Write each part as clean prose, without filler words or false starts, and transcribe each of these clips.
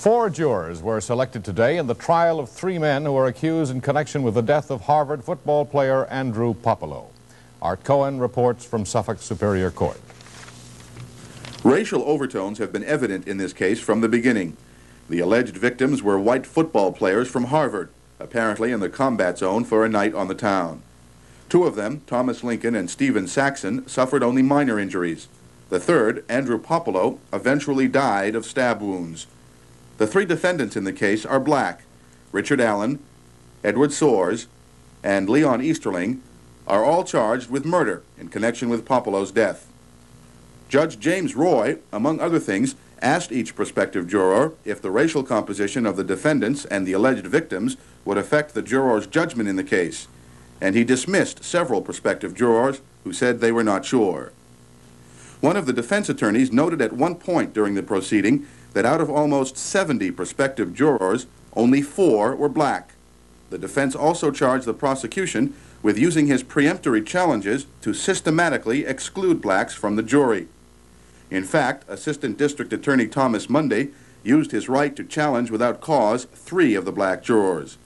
Four jurors were selected today in the trial of three men who are accused in connection with the death of Harvard football player Andrew Puopolo. Art Cohen reports from Suffolk Superior Court. Racial overtones have been evident in this case from the beginning. The alleged victims were white football players from Harvard, apparently in the combat zone for a night on the town. Two of them, Thomas Lincoln and Stephen Saxon, suffered only minor injuries. The third, Andrew Puopolo, eventually died of stab wounds. The three defendants in the case are black. Richard Allen, Edward Soares, and Leon Easterling are all charged with murder in connection with Puopolo's death. Judge James Roy, among other things, asked each prospective juror if the racial composition of the defendants and the alleged victims would affect the jurors' judgment in the case, and he dismissed several prospective jurors who said they were not sure. One of the defense attorneys noted at one point during the proceeding that out of almost 70 prospective jurors, only 4 were black. The defense also charged the prosecution with using his preemptory challenges to systematically exclude blacks from the jury. In fact, Assistant District Attorney Thomas Munday used his right to challenge without cause 3 of the black jurors.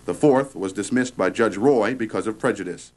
The 4th was dismissed by Judge Roy because of prejudice.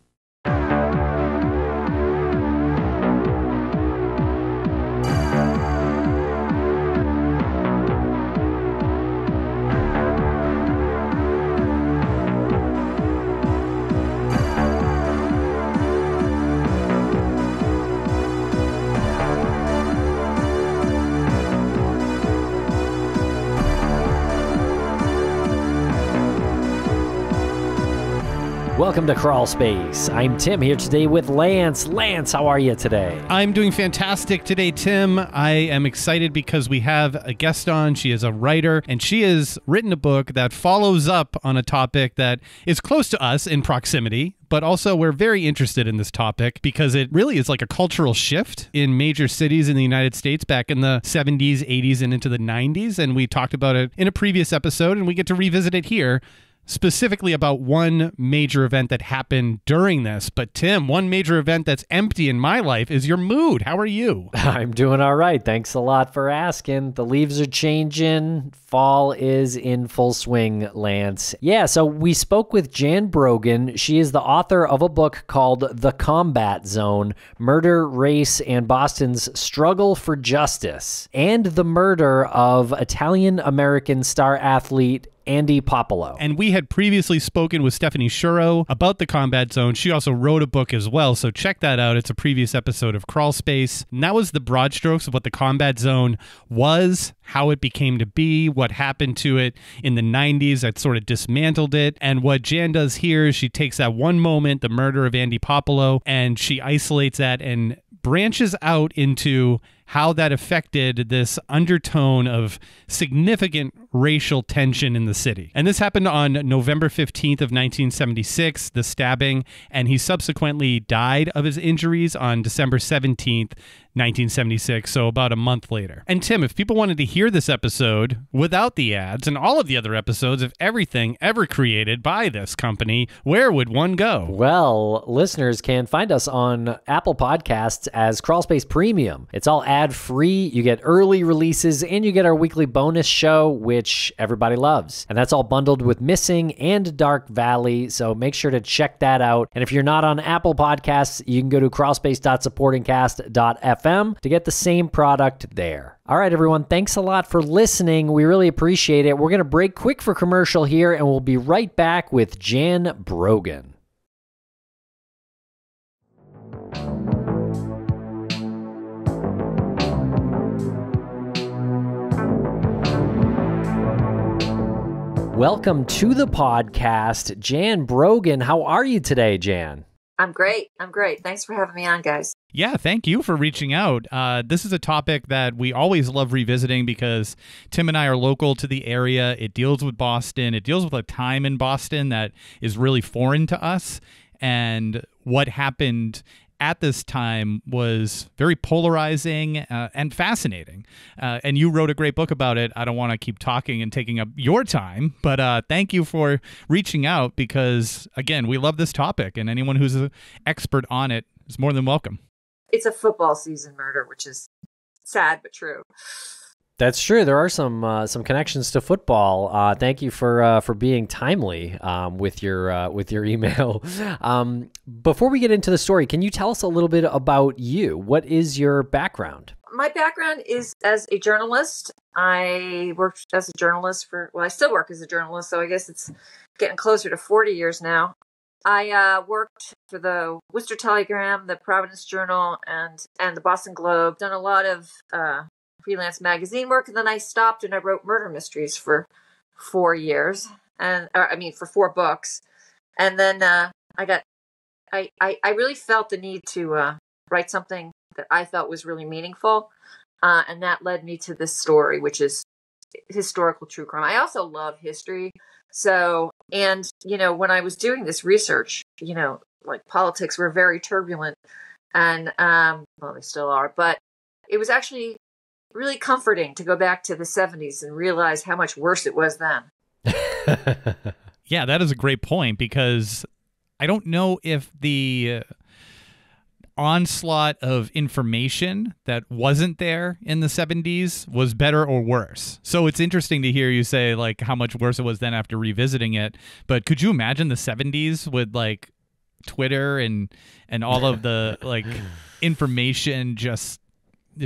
Welcome to Crawlspace. I'm Tim here today with Lance. Lance, how are you today? I'm doing fantastic today, Tim. I am excited because we have a guest on. She is a writer, and she has written a book that follows up on a topic that is close to us in proximity. But also, we're very interested in this topic because it really is like a cultural shift in major cities in the United States back in the 70s, 80s, and into the 90s. And we talked about it in a previous episode, and we get to revisit it here, specifically about one major event that happened during this. But Tim, one major event that's empty in my life is your mood. How are you? I'm doing all right. Thanks a lot for asking. The leaves are changing. Fall is in full swing, Lance. Yeah, so we spoke with Jan Brogan. She is the author of a book called The Combat Zone: Murder, Race, and Boston's Struggle for Justice, and the murder of Italian-American star athlete Andy Puopolo. And we had previously spoken with Stephanie Shuro about the Combat Zone. She also wrote a book as well, so check that out. It's a previous episode of Crawlspace. And that was the broad strokes of what the Combat Zone was, how it became to be, what happened to it in the 90s that sort of dismantled it. And what Jan does here is she takes that one moment, the murder of Andy Puopolo, and she isolates that and branches out into how that affected this undertone of significant racial tension in the city. And this happened on November 15th of 1976, the stabbing, and he subsequently died of his injuries on December 17th, 1976, so about a month later. And Tim, if people wanted to hear this episode without the ads and all of the other episodes of everything ever created by this company, where would one go? Well, listeners can find us on Apple Podcasts as Crawlspace Premium. It's all ad-free. You get early releases, and you get our weekly bonus show, which everybody loves. And that's all bundled with Missing and Dark Valley, so make sure to check that out. And if you're not on Apple Podcasts, you can go to crawlspace.supportingcast.fm to get the same product there. All right, everyone, thanks a lot for listening. We really appreciate it. We're going to break quick for commercial here, and we'll be right back with Jan Brogan. Welcome to the podcast, Jan Brogan. How are you today, Jan? I'm great. Thanks for having me on, guys. Yeah, thank you for reaching out. This is a topic that we always love revisiting because Tim and I are local to the area. It deals with Boston. It deals with a time in Boston that is really foreign to us. And what happened at this time was very polarizing and fascinating. And you wrote a great book about it. I don't want to keep talking and taking up your time, but thank you for reaching out because, again, we love this topic, and anyone who's an expert on it is more than welcome. It's a football season murder, which is sad but true. That's true. There are some connections to football. Thank you for being timely with your email. Before we get into the story, can you tell us a little bit about you? What is your background? My background is as a journalist. I worked as a journalist I still work as a journalist, so I guess it's getting closer to 40 years now. I worked for the Worcester Telegram, the Providence Journal, and the Boston Globe. Done a lot of freelance magazine work, and then I stopped and I wrote murder mysteries for 4 years, for 4 books, and then I really felt the need to write something that I felt was really meaningful, and that led me to this story, which is historical true crime. I also love history, and when I was doing this research, like politics were very turbulent, and well, they still are, but it was actually really comforting to go back to the 70s and realize how much worse it was then. Yeah, that is a great point, because I don't know if the onslaught of information that wasn't there in the 70s was better or worse. So it's interesting to hear you say like how much worse it was then after revisiting it. But could you imagine the 70s with like Twitter and all of the like information just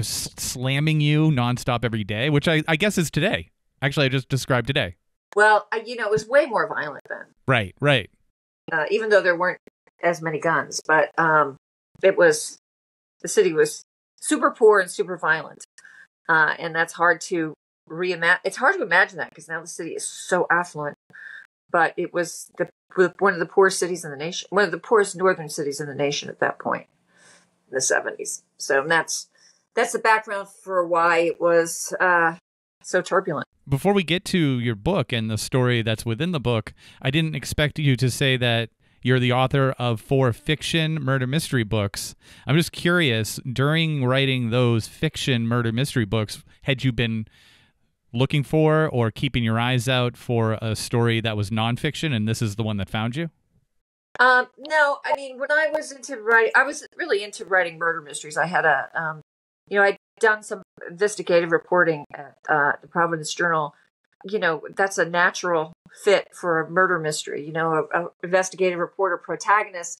slamming you nonstop every day, which I guess is today. Actually, I just described today. Well, it was way more violent then. Right. Even though there weren't as many guns, but the city was super poor and super violent. And that's hard to it's hard to imagine that, because now the city is so affluent, but it was one of the poorest cities in the nation, one of the poorest northern cities in the nation at that point in the 70s. So that's the background for why it was so turbulent. Before we get to your book and the story that's within the book, I didn't expect you to say that you're the author of 4 fiction murder mystery books. I'm just curious, during writing those fiction murder mystery books, had you been looking for or keeping your eyes out for a story that was nonfiction, and this is the one that found you? No, I mean, when I was into writing, I was really into writing murder mysteries. I had I'd done some investigative reporting at the Providence Journal. That's a natural fit for a murder mystery. A investigative reporter protagonist.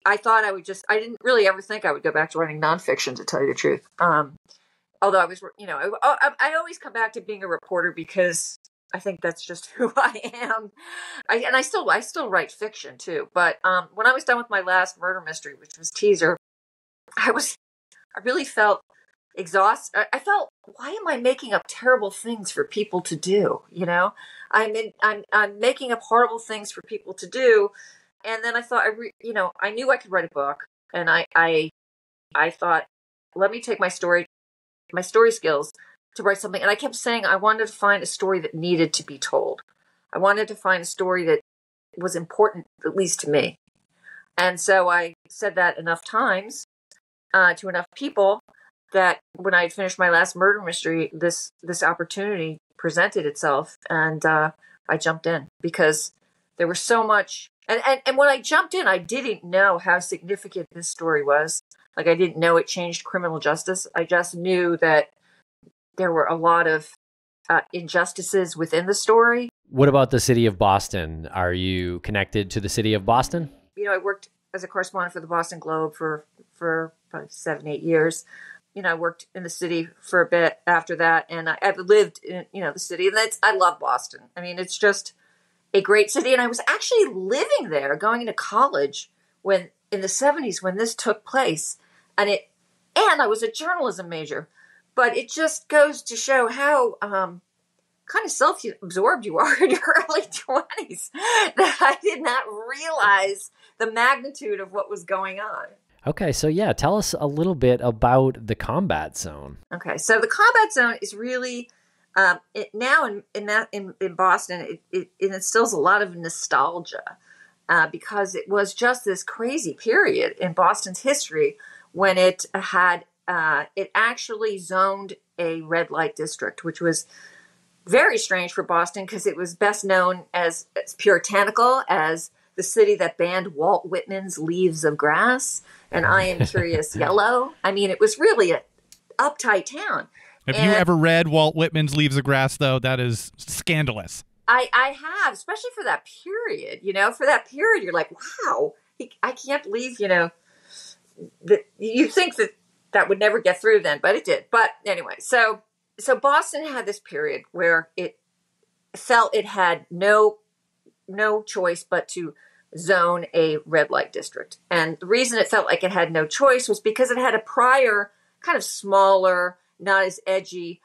I thought I didn't really ever think I would go back to writing nonfiction, to tell you the truth. Although I was, I always come back to being a reporter because I think that's just who I am. I still write fiction too. But when I was done with my last murder mystery, which was Teaser, I really felt exhausted. I felt, why am I making up terrible things for people to do? I'm making up horrible things for people to do. And then I thought, I knew I could write a book, and I thought, let me take my story skills to write something. And I kept saying I wanted to find a story that needed to be told. I wanted to find a story that was important, at least to me. And so I said that enough times to enough people that when I finished my last murder mystery, this opportunity presented itself, and I jumped in because there was so much. And when I jumped in, I didn't know how significant this story was. Like, I didn't know it changed criminal justice. I just knew that there were a lot of injustices within the story. What about the city of Boston? Are you connected to the city of Boston? I worked as a correspondent for the Boston Globe for probably 7-8 years. I worked in the city for a bit after that, and I've lived in, the city, and I love Boston. I mean, it's just a great city, and I was actually living there, going into college in the 70s when this took place, and I was a journalism major, but it just goes to show how kind of self-absorbed you are in your early 20s, that I did not realize the magnitude of what was going on. Okay, so yeah, tell us a little bit about the combat zone. Okay, so the combat zone is really now in Boston, it instills a lot of nostalgia because it was just this crazy period in Boston's history when it actually zoned a red light district, which was very strange for Boston because it was best known as puritanical, as the city that banned Walt Whitman's Leaves of Grass and I Am Curious Yellow. I mean, it was really an uptight town. Have you ever read Walt Whitman's Leaves of Grass, though? That is scandalous. I have, especially for that period. For that period, you're like, wow, I can't believe, that you think that would never get through then, but it did. But anyway, so Boston had this period where it felt it had no choice but to zone a red light district. And the reason it felt like it had no choice was because it had a prior kind of smaller, not as edgy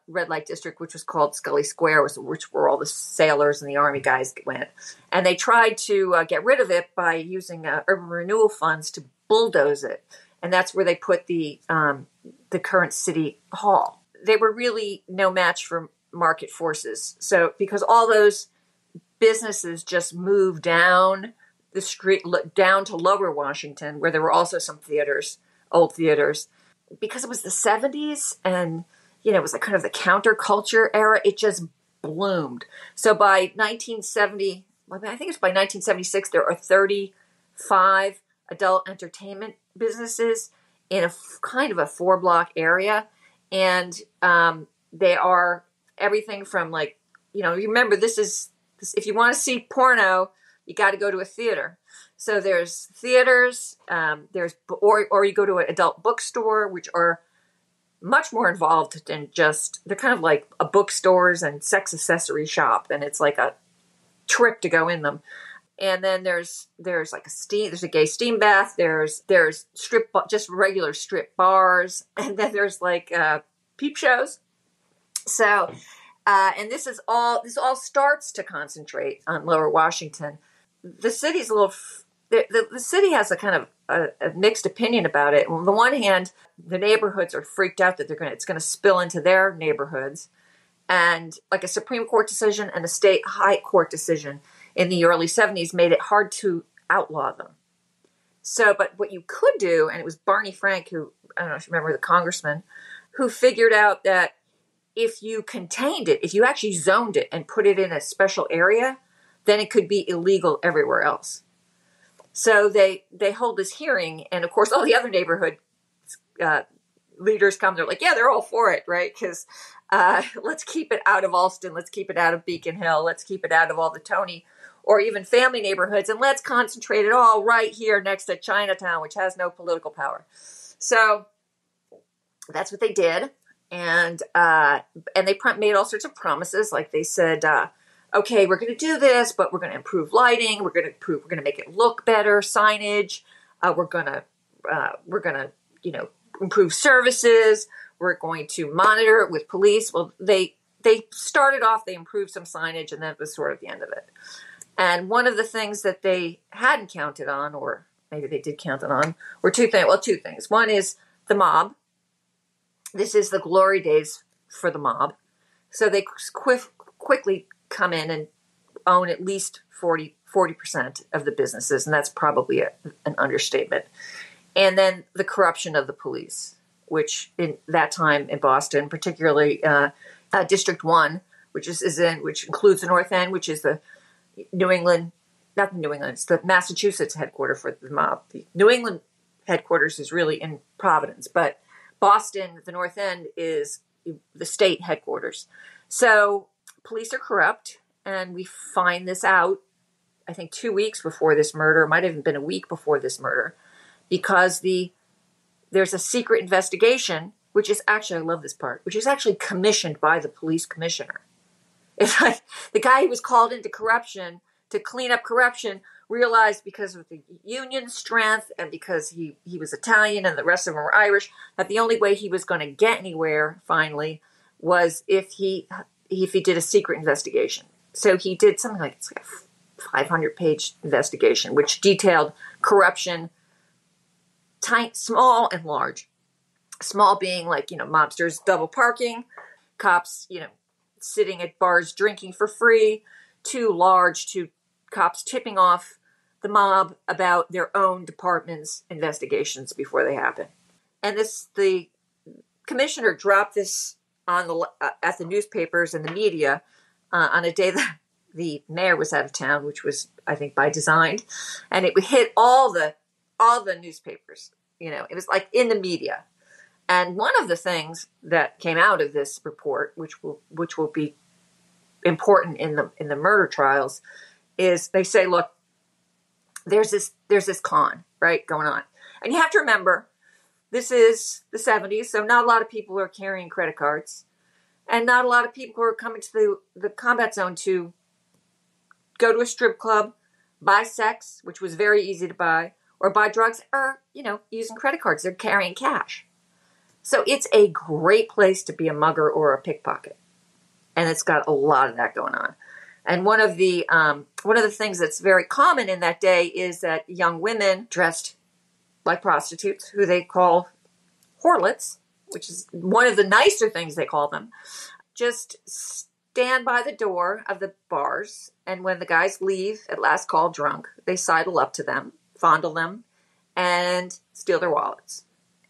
red light district, which was called Scully Square, which were all the sailors and the army guys went. And they tried to get rid of it by using urban renewal funds to bulldoze it. And that's where they put the current city hall. They were really no match for market forces. So because all those businesses just moved down the street, down to Lower Washington, where there were also some theaters, old theaters, because it was the 70s and, it was like kind of the counterculture era. It just bloomed. So by 1970, I think it's by 1976, there are 35 adult entertainment businesses in a kind of a 4-block area. And they are everything from you remember this, if you want to see porno, you got to go to a theater. So there's theaters, or you go to an adult bookstore, which are much more involved than just, they're kind of like a bookstores and sex accessory shop. And it's like a trip to go in them. And then there's like there's a gay steam bath. There's just regular strip bars. And then there's like peep shows. So, and this all starts to concentrate on Lower Washington. The city's the city has a kind of a mixed opinion about it. On the one hand, the neighborhoods are freaked out that it's going to spill into their neighborhoods. And like a Supreme Court decision and a state high court decision in the early 70s made it hard to outlaw them. So, but what you could do, and it was Barney Frank, who, I don't know if you remember, the congressman, who figured out that if you contained it, if you actually zoned it and put it in a special area, then it could be illegal everywhere else. So they hold this hearing, and of course all the other neighborhood leaders come. They're like, yeah, they're all for it, right? Because let's keep it out of Alston, let's keep it out of Beacon Hill, let's keep it out of all the Tony or even family neighborhoods, and let's concentrate it all right here next to Chinatown, which has no political power. So that's what they did, and they made all sorts of promises, like they said. Okay, we're going to do this, but we're going to improve lighting. We're going to make it look better, signage. We're going to, improve services. We're going to monitor it with police. Well, they started off, they improved some signage, and that was sort of the end of it. And one of the things that they hadn't counted on, or maybe they did count it on, were two things. Well, two things. One is the mob. This is the glory days for the mob. So they quickly come in and own at least 40% of the businesses, and that's probably an understatement. And then the corruption of the police, which in that time in Boston, particularly District 1, which includes the North End, which is the it's the Massachusetts headquarters for the mob. The New England headquarters is really in Providence, but Boston, the North End, is the state headquarters. So police are corrupt, and we find this out, I think, 2 weeks before this murder. It might have even been a week before this murder, because there's a secret investigation, which is actually, I love this part, which is actually commissioned by the police commissioner. It's like the guy who was called into corruption to clean up corruption realized, because of the union strength and because he was Italian and the rest of them were Irish, that the only way he was going to get anywhere finally was if he did a secret investigation. So he did something like, it's like a 500-page investigation, which detailed corruption, small and large. Small being like, mobsters double parking, cops, sitting at bars drinking for free, too large to cops tipping off the mob about their own department's investigations before they happen. And the commissioner dropped this on at the newspapers and the media on a day that the mayor was out of town, which was, I think, by design, and it hit all the newspapers. It was like in the media, And one of the things that came out of this report, which will be important in the murder trials, is they say, look, there's this con, right, going on. And you have to remember, this is the 70s, so not a lot of people are carrying credit cards. And not a lot of people are coming to the combat zone to go to a strip club, buy sex, which was very easy to buy, or buy drugs, or, using credit cards. They're carrying cash. So it's a great place to be a mugger or a pickpocket. And it's got a lot of that going on. And one of the things that's very common in that day is that young women dressed like prostitutes, who they call whorelets, which is one of the nicer things they call them, just stand by the door of the bars. And when the guys leave at last call drunk, they sidle up to them, fondle them, and steal their wallets.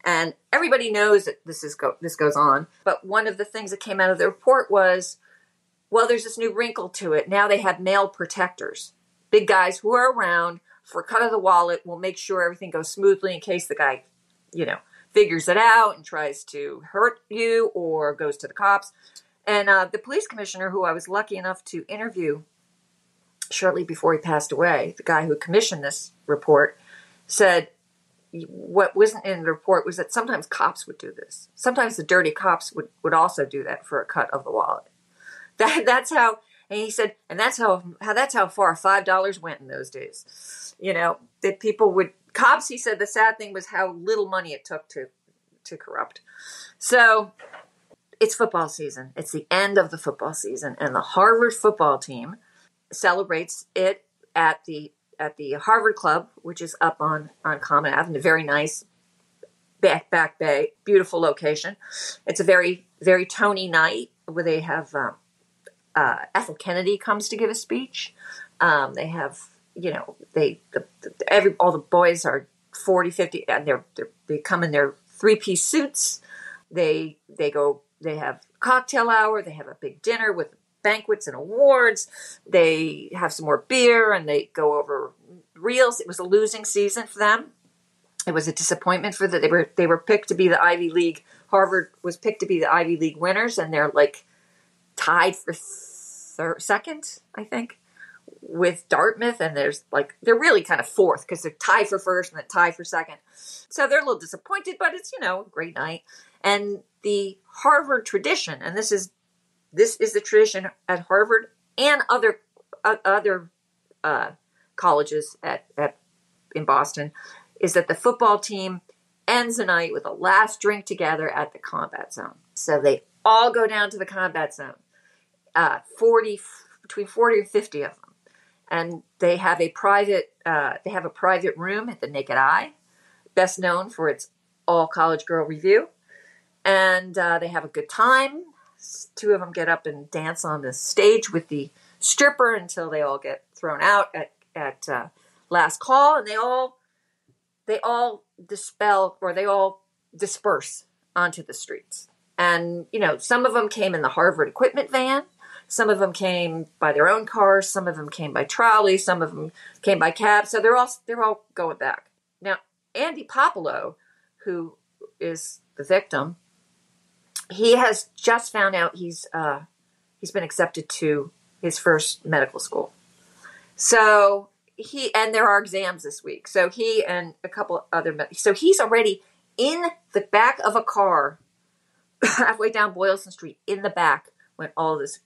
And everybody knows that this goes on. But one of the things that came out of the report was, well, there's this new wrinkle to it. Now they have male protectors. Big guys who are around for a cut of the wallet will make sure everything goes smoothly in case the guy, figures it out and tries to hurt you or goes to the cops. And the police commissioner, who I was lucky enough to interview shortly before he passed away, the guy who commissioned this report, said what wasn't in the report was that sometimes cops would do this. Sometimes the dirty cops would also do that for a cut of the wallet. That's how, and he said, and that's how far $5 went in those days. That people would, cops, he said, the sad thing was how little money it took to corrupt. So it's football season. It's the end of the football season, and the Harvard football team celebrates it at the Harvard Club, which is up on Common Avenue, very nice Back Bay, beautiful location. It's a very, very Tony night where they have Ethel Kennedy comes to give a speech. They have, all the boys are 40, 50, and they come in their 3-piece suits. They have cocktail hour. They have a big dinner with banquets and awards. They have some more beer, and they go over reels. It was a losing season for them. It was a disappointment for them. They were picked to be the Ivy League. Harvard was picked to be the Ivy League winners, and they're like tied for second, I think, with Dartmouth, and they're really kind of fourth because they're tied for first and then tied for second. So they're a little disappointed, but it's a great night. And the Harvard tradition, and this is the tradition at Harvard and other colleges in Boston, is that the football team ends the night with a last drink together at the combat zone. So they all go down to the combat zone, between 40 and 50 of them, and they have a private room at the Naked Eye, best known for its all college girl review, and they have a good time. 2 of them get up and dance on the stage with the stripper until they all get thrown out at last call, and they all disperse onto the streets. And some of them came in the Harvard equipment van, some of them came by their own cars, some of them came by trolley, some of them came by cab. So they're all going back. Now, Andy Puopolo, who is the victim, he has just found out he's been accepted to his first medical school. So there are exams this week. So he and a couple other, so he's already in the back of a car halfway down Boylston Street, in the back, when all this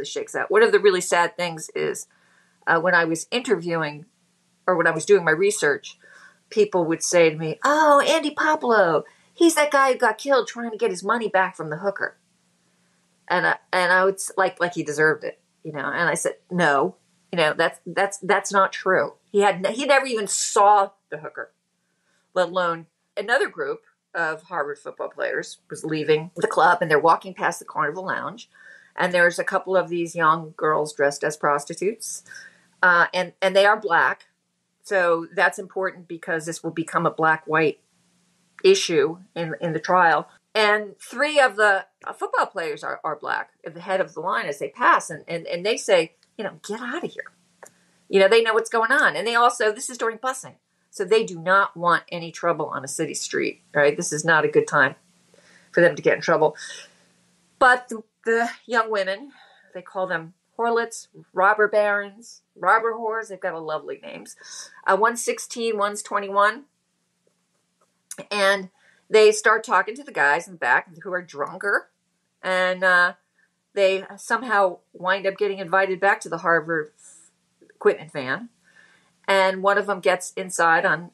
shakes out. One of the really sad things is when I was interviewing, or when I was doing my research, people would say to me, "Oh, Andy Puopolo, he's that guy who got killed trying to get his money back from the hooker." And I would like he deserved it, And I said, no, that's not true. He never even saw the hooker, let alone. Another group of Harvard football players was leaving the club, and they're walking past the Carnival Lounge, and there's a couple of these young girls dressed as prostitutes, and they are black. So that's important because this will become a black-white issue in the trial. And 3 of the football players are black at the head of the line as they pass. And they say, get out of here. They know what's going on. And they also, this is during busing. So they do not want any trouble on a city street, right? This is not a good time for them to get in trouble. But the young women, they call them Horlets, robber barons, robber whores. They've got a lovely names. One's 16, one's 21. And they start talking to the guys in the back who are drunker. And they somehow wind up getting invited back to the Harvard equipment van. And one of them gets inside on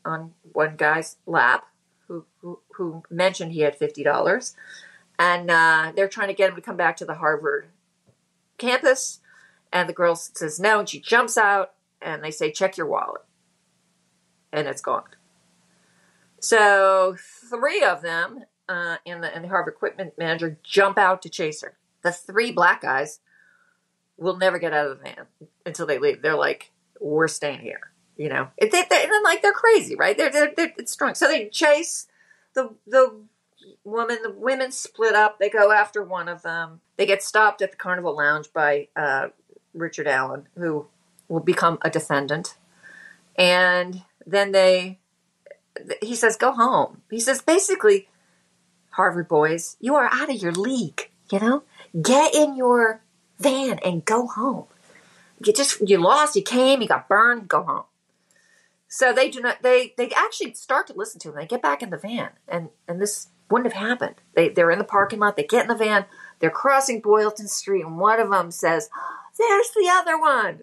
one guy's lap who mentioned he had $50. And they're trying to get him to come back to the Harvard campus. And the girl says no, and she jumps out, and they say, check your wallet. And it's gone. So 3 of them and the Harvard equipment manager jump out to chase her. The 3 black guys will never get out of the van until they leave. They're like, we're staying here. You know, they're crazy, right? It's strong. So they chase the woman. The women split up. They go after one of them. They get stopped at the Carnival Lounge by Richard Allen, who will become a defendant. And then he says, go home. He says, basically, Harvard boys, you are out of your league, you know? Get in your van and go home. You lost, you came, you got burned, go home. So they actually start to listen to him. They get back in the van, and this wouldn't have happened. They're in the parking lot, they get in the van, they're crossing Boylston Street, and one of them says, there's the other one.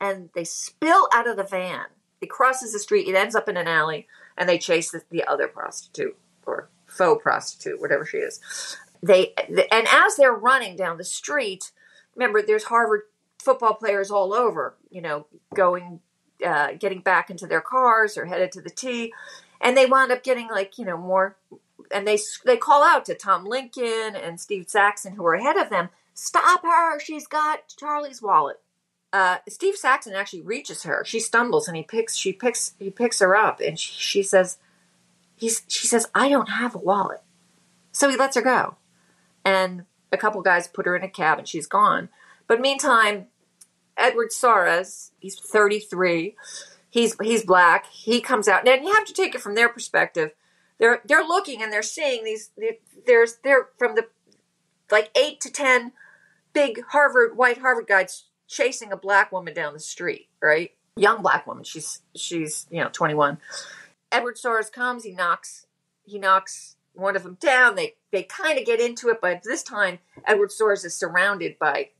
And they spill out of the van. It crosses the street, it ends up in an alley, and they chase the other prostitute, or faux prostitute, whatever she is. And as they're running down the street, remember, there's Harvard football players all over, you know, getting back into their cars or headed to the tee. And they wound up getting more, and they call out to Tom Lincoln and Steve Saxon, who are ahead of them, stop her, she's got Charlie's wallet. Steve Saxon actually reaches her. She stumbles and he picks her up, and she says, I don't have a wallet. So he lets her go. And a couple guys put her in a cab and she's gone. But meantime, Edward Soares, he's 33. He's black. He comes out, and you have to take it from their perspective. They're looking and they're seeing they're from the 8 to 10 big white Harvard guys chasing a black woman down the street, right? Young black woman. She's 21. Edward Soares comes. He knocks one of them down. They kind of get into it, but this time Edward Soares is surrounded by,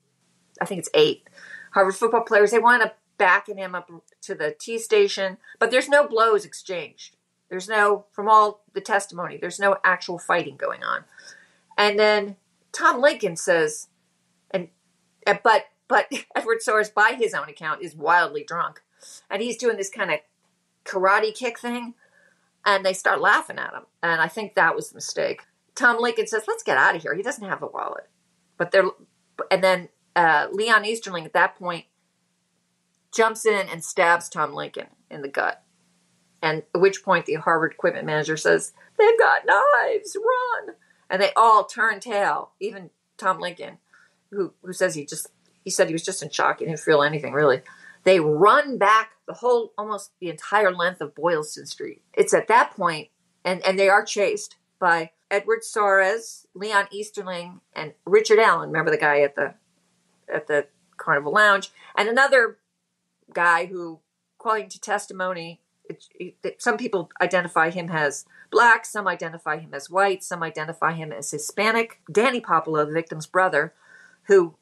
I think it's 8 Harvard football players. They wind up backing him up to the T station, but there's no blows exchanged. From all the testimony, there's no actual fighting going on. And then Tom Lincoln says, but Edward Soares, by his own account, is wildly drunk, and he's doing this kind of karate kick thing, and they start laughing at him. And I think that was the mistake. Tom Lincoln says, let's get out of here. He doesn't have a wallet. And then Leon Easterling at that point jumps in and stabs Tom Lincoln in the gut. And at which point the Harvard equipment manager says, they've got knives, run. And they all turn tail, even Tom Lincoln, who says he said he was just in shock. He didn't feel anything, really. They run back almost the entire length of Boylston Street. It's at that point, and they are chased by Edward Soares, Leon Easterling, and Richard Allen. Remember the guy at the Carnival Lounge, and another guy who, according to testimony, some people identify him as black, some identify him as white, some identify him as Hispanic. Danny Puopolo, the victim's brother, who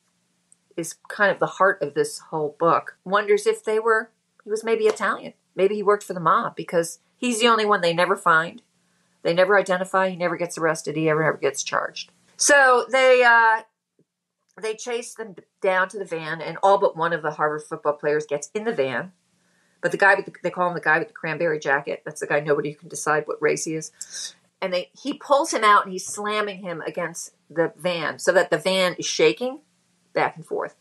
is kind of the heart of this whole book, wonders if he was maybe Italian. Maybe he worked for the mob, because he's the only one they never find. They never identify. He never gets arrested. He never gets charged. So they chase them down to the van, and all but one of the Harvard football players gets in the van. But they call him the guy with the cranberry jacket. That's the guy nobody can decide what race he is. And he pulls him out, and he's slamming him against the van so that the van is shaking back and forth.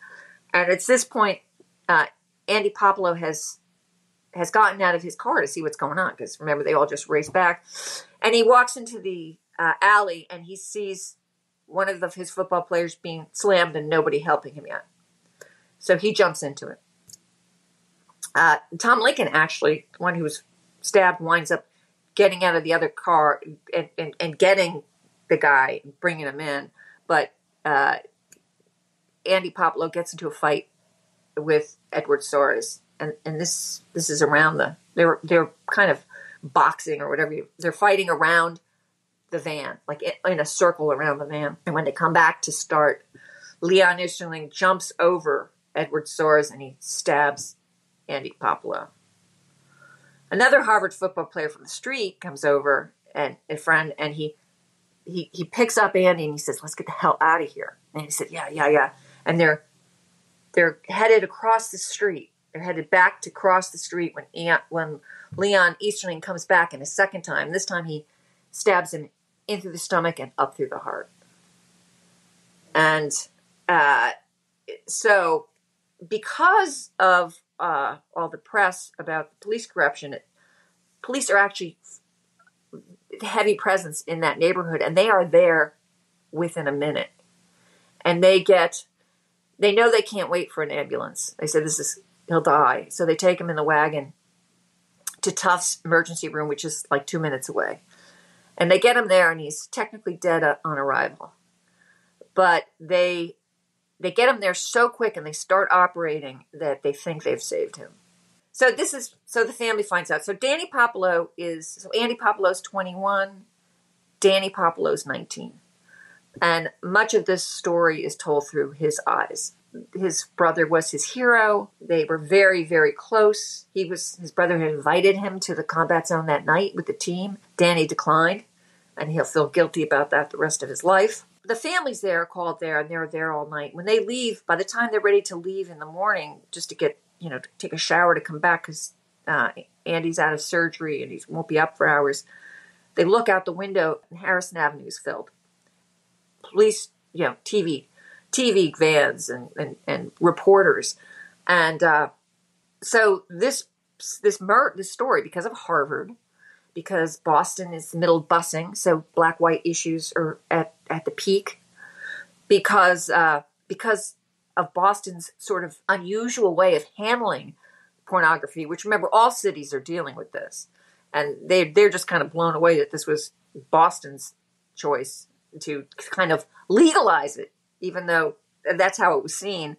And it's this point, Andy Puopolo has gotten out of his car to see what's going on, because remember, they all just race back. And he walks into the alley, and he sees one of his football players being slammed and nobody helping him yet. So he jumps into it. Tom Lincoln, actually, the one who was stabbed, winds up getting out of the other car and getting the guy, bringing him in. But Andy Puopolo gets into a fight with Edward Soares, and this is around they're kind of boxing or whatever. They're fighting around the van, like in a circle around the van. And when they come back to start, Leon Easterling jumps over Edward Soares and he stabs Andy Puopolo. Another Harvard football player from the street comes over, and a friend, and he picks up Andy and he says, "Let's get the hell out of here." And he said, yeah. And they're headed across the street. They're headed back to cross the street when Leon Easterling comes back in a second time. This time he stabs him in through the stomach and up through the heart. And so because of all the press about the police corruption, police are actually heavy presence in that neighborhood, and they are there within a minute. And they know they can't wait for an ambulance. They said, he'll die. So they take him in the wagon to Tufts emergency room, which is like 2 minutes away. And they get him there, and he's technically dead on arrival. But they get him there so quick, and they start operating that they think they've saved him. So the family finds out. So Andy Puopolo's 21, Danny Puopolo's 19. And much of this story is told through his eyes. His brother was his hero. They were very, very close. His brother had invited him to the combat zone that night with the team. Danny declined, and he'll feel guilty about that the rest of his life. The family's there, called there, and they're there all night. When they leave, by the time they're ready to leave in the morning, just to get, to take a shower to come back, because Andy's out of surgery and he won't be up for hours, they look out the window and Harrison Avenue is filled. Police, TV vans and reporters. And so this story, because of Harvard, because Boston is the middle of busing, so black-white issues are at the peak, because of Boston's sort of unusual way of handling pornography, which, remember, all cities are dealing with this. And they're just kind of blown away that this was Boston's choice to kind of legalize it, even though that's how it was seen.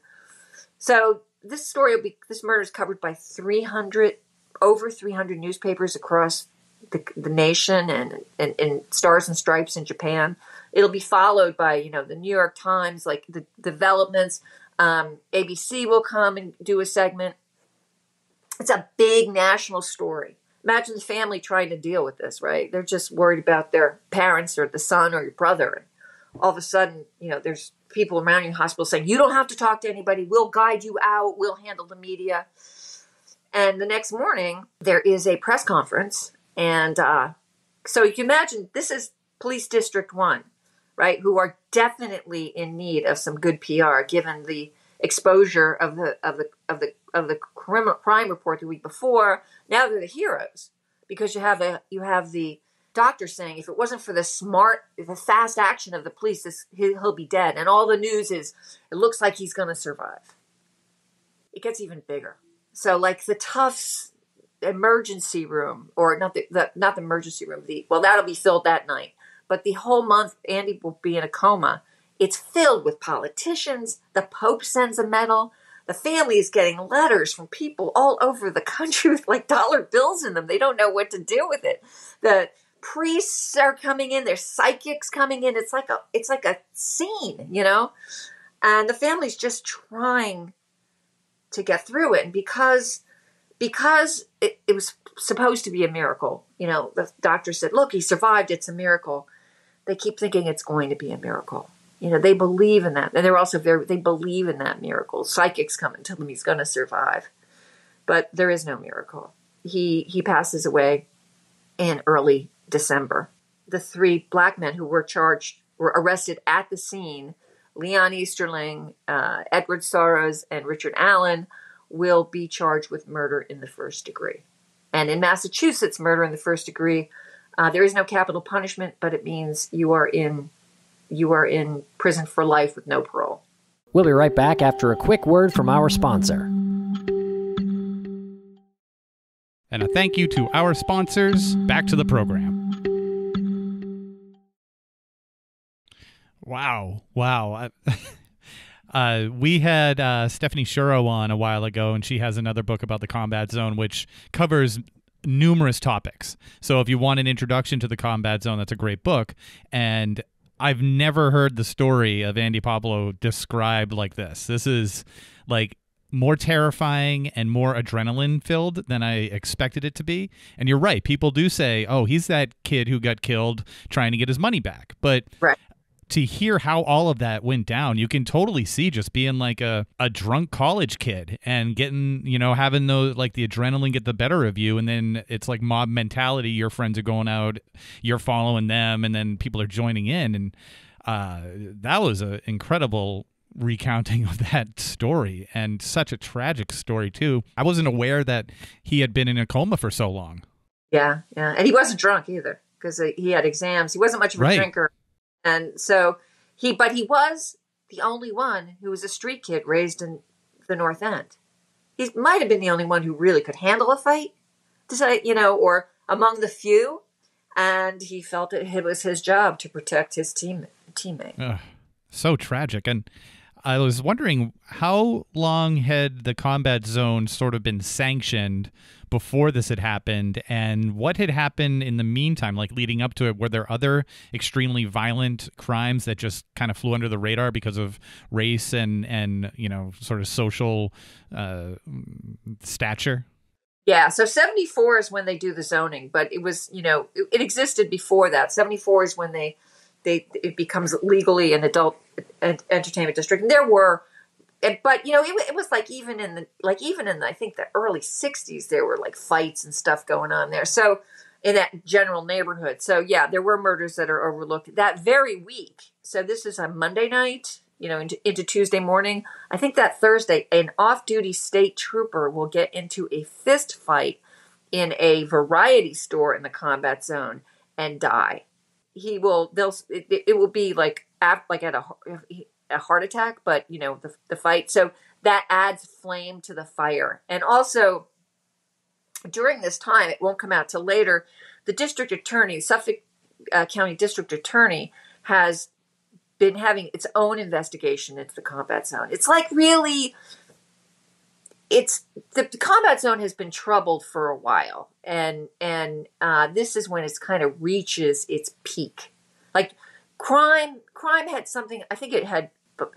So this murder is covered by over 300 newspapers across the nation and Stars and Stripes in Japan. It'll be followed by, the New York Times, like the developments. ABC will come and do a segment. It's a big national story. Imagine the family trying to deal with this, right? They're just worried about their parents or the son or your brother. And all of a sudden, there's people around your hospital saying, you don't have to talk to anybody. We'll guide you out. We'll handle the media. And the next morning, there is a press conference. And so you can imagine, this is Police District 1, right, who are definitely in need of some good PR, given the exposure of the crime report the week before. Now they're the heroes, because you have the doctor saying, if it wasn't for the fast action of the police, he'll be dead. And all the news is, it looks like he's going to survive. It gets even bigger. So, like the Tufts emergency room, or not the emergency room. That'll be filled that night. But the whole month, Andy will be in a coma. It's filled with politicians. The Pope sends a medal. The family is getting letters from people all over the country with like dollar bills in them. They don't know what to do with it. The priests are coming in. There's psychics coming in. It's like a scene, And the family's just trying to get through it. And because it was supposed to be a miracle, the doctor said, look, he survived. It's a miracle. They keep thinking it's going to be a miracle. They believe in that. And they're also they believe in that miracle. Psychics come and tell them he's going to survive. But there is no miracle. He passes away in early December. The 3 black men who were arrested at the scene, Leon Easterling, Edward Soares, and Richard Allen, will be charged with murder in the first degree. And in Massachusetts, murder in the first degree, there is no capital punishment, but it means you are in prison for life with no parole. We'll be right back after a quick word from our sponsor. And a thank you to our sponsors. Back to the program. Wow. We had Stephanie Shuro on a while ago, and she has another book about the combat zone, which covers numerous topics. So if you want an introduction to the combat zone, that's a great book. And I've never heard the story of Andy Puopolo described like this. This is like more terrifying and more adrenaline filled than I expected it to be. And you're right. People do say, oh, he's that kid who got killed trying to get his money back. But Right. to hear how all of that went down, you can totally see just being like a drunk college kid and getting, having those, like the adrenaline get the better of you. And then it's like mob mentality. Your friends are going out, you're following them, and then people are joining in. And that was an incredible recounting of that story, and such a tragic story too. I wasn't aware that he had been in a coma for so long. Yeah. And he wasn't drunk either because he had exams. He wasn't much of a drinker. And so he was the only one who was a street kid raised in the North End. He might have been the only one who really could handle a fight, to say, or among the few. And he felt it was his job to protect his teammate. Ugh, so tragic. And I was wondering, how long had the combat zone sort of been sanctioned before this had happened, and what had happened in the meantime, like leading up to it? Were there other extremely violent crimes that just kind of flew under the radar because of race and sort of social stature? Yeah, so 74 is when they do the zoning, but it was, it existed before that. 74 is when it becomes legally an adult entertainment district. And there were, but it was like even in the I think the early 60s, there were like fights and stuff going on there. So in that general neighborhood. So yeah, there were murders that are overlooked that very week. So this is a Monday night, into Tuesday morning. I think that Thursday, an off-duty state trooper will get into a fist fight in a variety store in the combat zone and die. It will be like at a heart attack, but the fight. So that adds flame to the fire. And also during this time, it won't come out till later, the district attorney, Suffolk County District Attorney, has been having its own investigation into the combat zone. It's like really, the combat zone has been troubled for a while, and this is when it's kind of reaches its peak. Like crime had something, I think it had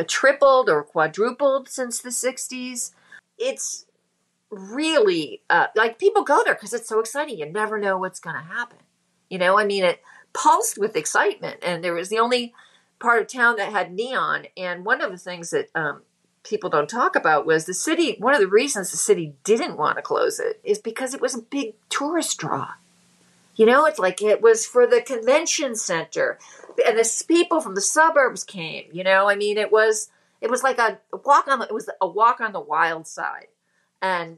tripled or quadrupled since the 60s. It's really like people go there because it's so exciting. You never know what's going to happen. It pulsed with excitement, and there was the only part of town that had neon. And one of the things that people don't talk about was the city. One of the reasons the city didn't want to close it is because it was a big tourist draw. It's like it was for the convention center, and the people from the suburbs came. It was like a walk on the wild side, and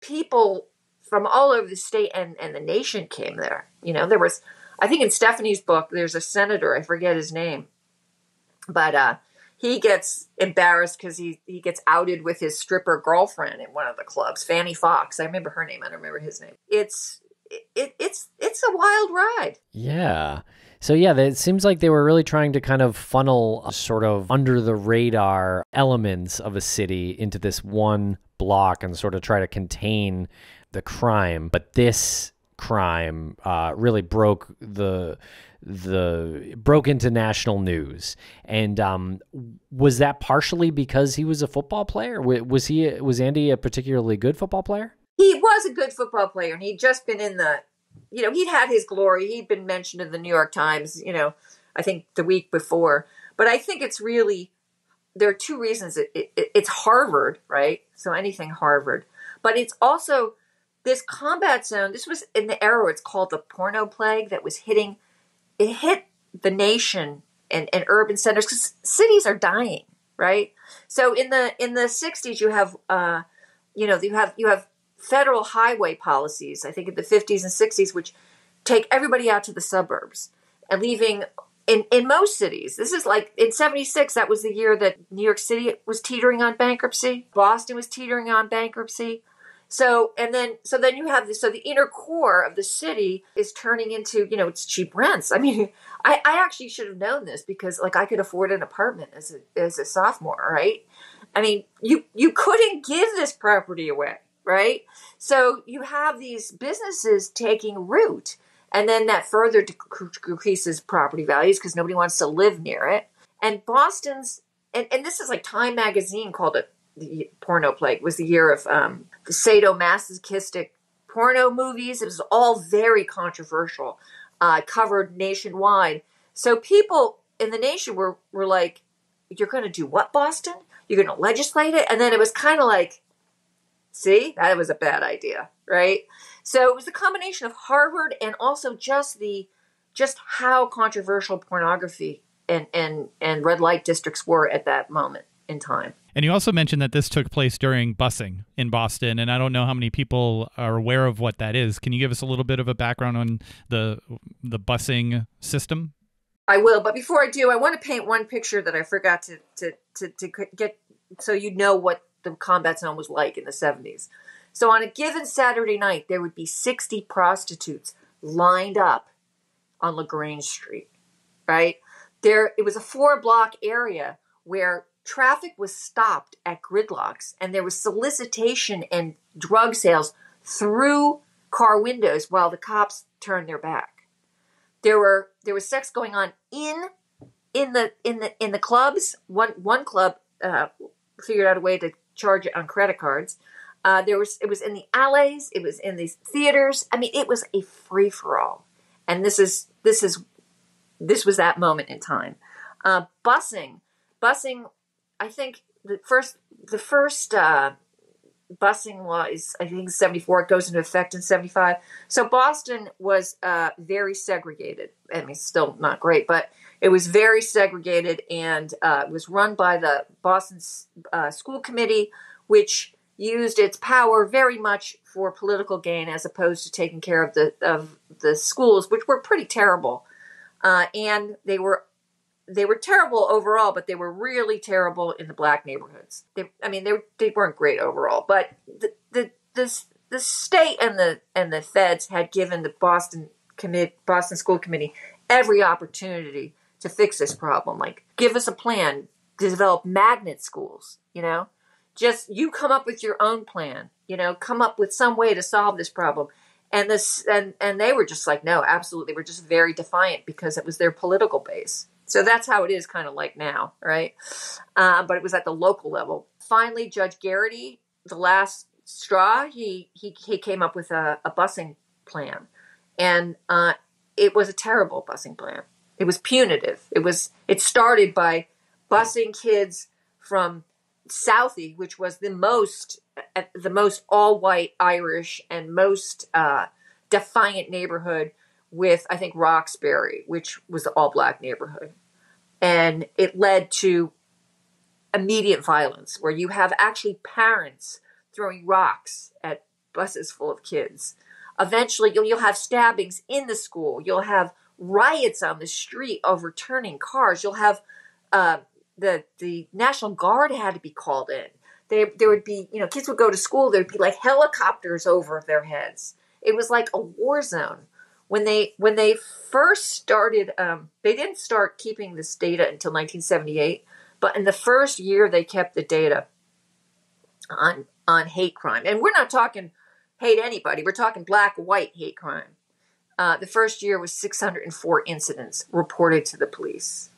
people from all over the state and the nation came there. There was, I think in Stephanie's book, there's a senator, I forget his name, but he gets embarrassed because he gets outed with his stripper girlfriend in one of the clubs, Fannie Fox. I remember her name. I don't remember his name. It's a wild ride. Yeah. So yeah, it seems like they were really trying to kind of funnel sort of under the radar elements of a city into this one block and sort of try to contain the crime. But this crime really broke into national news. And was that partially because he was a football player? Was Andy a particularly good football player? He was a good football player, and he'd just been in he'd had his glory. He'd been mentioned in the New York Times, I think the week before. But I think it's really, there are two reasons. It's Harvard, right? So anything Harvard. But it's also this combat zone. This was in the era where it's called the porno plague that was it hit the nation and urban centers because cities are dying, right? So in the 60s, you have, you have federal highway policies, I think in the 50s and 60s, which take everybody out to the suburbs and leaving in most cities. This is like in 76, that was the year that New York City was teetering on bankruptcy. Boston was teetering on bankruptcy. So then you have this. So the inner core of the city is turning into, it's cheap rents. I mean, I actually should have known this because like I could afford an apartment as a sophomore, right? I mean, you couldn't give this property away, right? So you have these businesses taking root, and then that further decreases property values because nobody wants to live near it. And Boston's, and this is like Time magazine called it the porno plague. It was the year of the sadomasochistic porno movies. It was all very controversial, covered nationwide. So people in the nation were like, you're going to do what, Boston? You're going to legislate it? And then it was kind of like, see, that was a bad idea, right? So it was a combination of Harvard and also just how controversial pornography and red light districts were at that moment in time. And you also mentioned that this took place during busing in Boston, and I don't know how many people are aware of what that is. Can you give us a little bit of a background on the busing system? I will, but before I do, I want to paint one picture that I forgot to get, so you know what the combat zone was like in the 70s. So on a given Saturday night, there would be 60 prostitutes lined up on LaGrange Street, right? It was a 4-block area where traffic was stopped at gridlocks, and there was solicitation and drug sales through car windows while the cops turned their back. There was sex going on in the clubs. One club figured out a way to charge it on credit cards. It was in the alleys. It was in these theaters. I mean, it was a free for all, and this was that moment in time. Busing. I think the first busing law is, I think, 74. It goes into effect in 75. So Boston was very segregated. I mean, still not great, but it was very segregated, and it was run by the Boston School Committee, which used its power very much for political gain as opposed to taking care of the schools, which were pretty terrible. And they were terrible overall, but they were really terrible in the black neighborhoods. They weren't great overall, but the state and the feds had given the Boston School Committee every opportunity to fix this problem. Like, give us a plan to develop magnet schools. Just you come up with your own plan. Come up with some way to solve this problem. And they were just like, no, absolutely. They were just very defiant because it was their political base. So that's how it is kind of like now, right? But it was at the local level. Finally, Judge Garrity, the last straw, he came up with a busing plan. And it was a terrible busing plan. It was punitive. It started by busing kids from Southie, which was the most all-white Irish and most defiant neighborhood, with, I think, Roxbury, which was the all-black neighborhood. And it led to immediate violence, where you have actually parents throwing rocks at buses full of kids. Eventually, you'll have stabbings in the school. You'll have riots on the street, overturning cars. You'll have the National Guard had to be called in. There would be, kids would go to school. There'd be like helicopters over their heads. It was like a war zone. When they first started, they didn't start keeping this data until 1978. But in the first year, they kept the data on hate crime. And we're not talking hate anybody. We're talking black-white hate crime. The first year was 604 incidents reported to the police.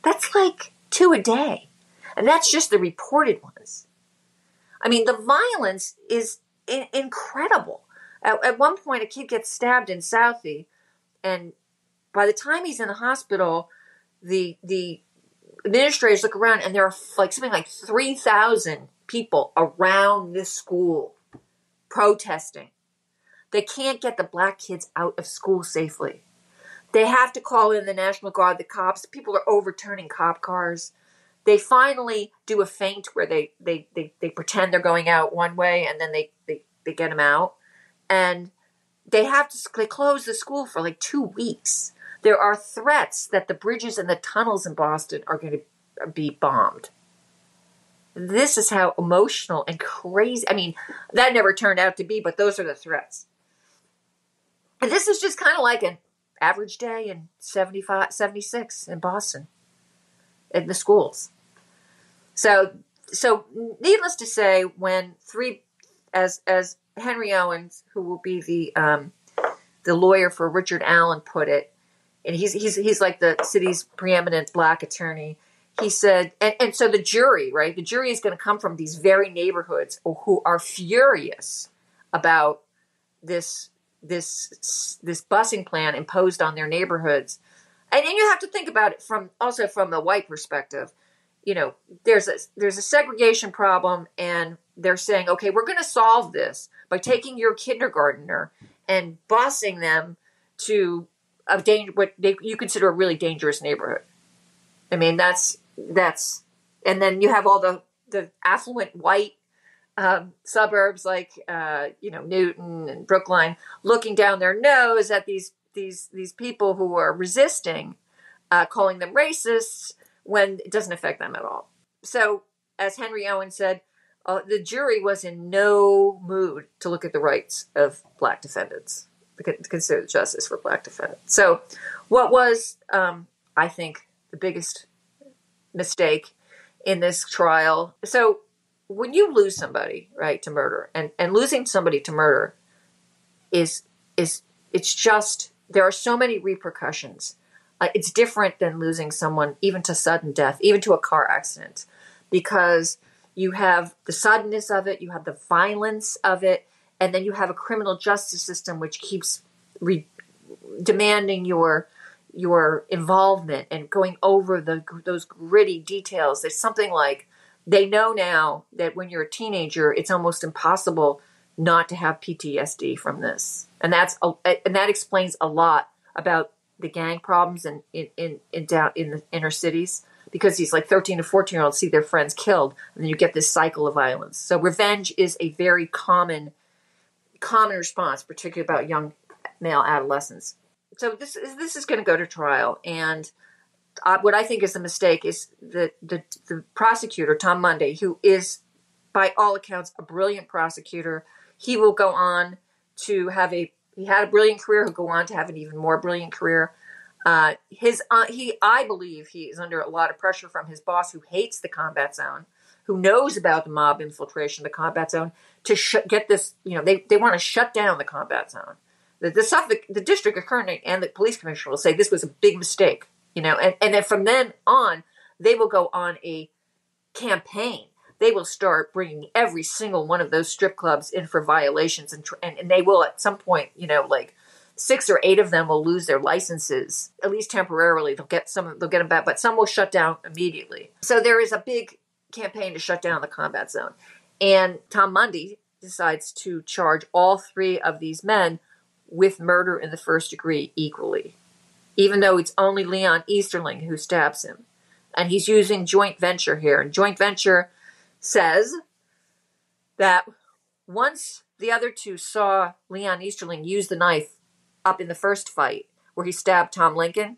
That's like 2 a day. And that's just the reported ones. I mean, the violence is incredible. At one point, a kid gets stabbed in Southie, and by the time he's in the hospital, the administrators look around, and there are something like 3,000 people around this school protesting. They can't get the black kids out of school safely. They have to call in the National Guard, the cops. People are overturning cop cars. They finally do a feint where they pretend they're going out one way, and then they get them out. And they close the school for like 2 weeks. There are threats that the bridges and the tunnels in Boston are going to be bombed. This is how emotional and crazy. I mean, that never turned out to be, but those are the threats. And this is just kind of like an average day in 76 in Boston, in the schools. So needless to say, when as Henry Owens, who will be the lawyer for Richard Allen, put it, and he's like the city's preeminent black attorney. He said, and so the jury, right? The jury is going to come from these very neighborhoods who are furious about this busing plan imposed on their neighborhoods. And you have to think about it from the white perspective. You know, there's a segregation problem, and they're saying, okay, we're going to solve this by taking your kindergartner and busing them to what you consider a really dangerous neighborhood. I mean, that's, and then you have all the affluent white suburbs like Newton and Brookline looking down their nose at these people who are resisting, calling them racists when it doesn't affect them at all. So, as Henry Owen said, the jury was in no mood to look at the rights of black defendants, to consider the justice for black defendants. So, what was, I think, the biggest mistake in this trial? So, when you lose somebody, right, to murder, and losing somebody to murder it's just, there are so many repercussions. It's different than losing someone even to sudden death, even to a car accident, because you have the suddenness of it, you have the violence of it, and then you have a criminal justice system which keeps demanding your involvement and going over those gritty details. There's something like, they know now that when you're a teenager, it's almost impossible not to have PTSD from this, and that explains a lot about the gang problems in the inner cities, because these like 13 to 14-year-olds see their friends killed, and then you get this cycle of violence. So revenge is a very common response, particularly about young male adolescents. So this is going to go to trial, and what I think is a mistake is the prosecutor, Tom Mundy, who is, by all accounts, a brilliant prosecutor. He will go on to he had a brilliant career. He'll go on to have an even more brilliant career. I believe he is under a lot of pressure from his boss, who hates the combat zone, who knows about the mob infiltration of the combat zone, to get this. They want to shut down the combat zone. The district attorney and the police commissioner will say this was a big mistake. And then from then on, they will go on a campaign. They will start bringing every single one of those strip clubs in for violations, and they will at some point, like 6 or 8 of them will lose their licenses, at least temporarily. They'll get them back, but some will shut down immediately. So there is a big campaign to shut down the combat zone. And Tom Mundy decides to charge all 3 of these men with murder in the first degree equally, even though it's only Leon Easterling who stabs him. And he's using joint venture here. And joint venture says that once the other 2 saw Leon Easterling use the knife up in the first fight where he stabbed Tom Lincoln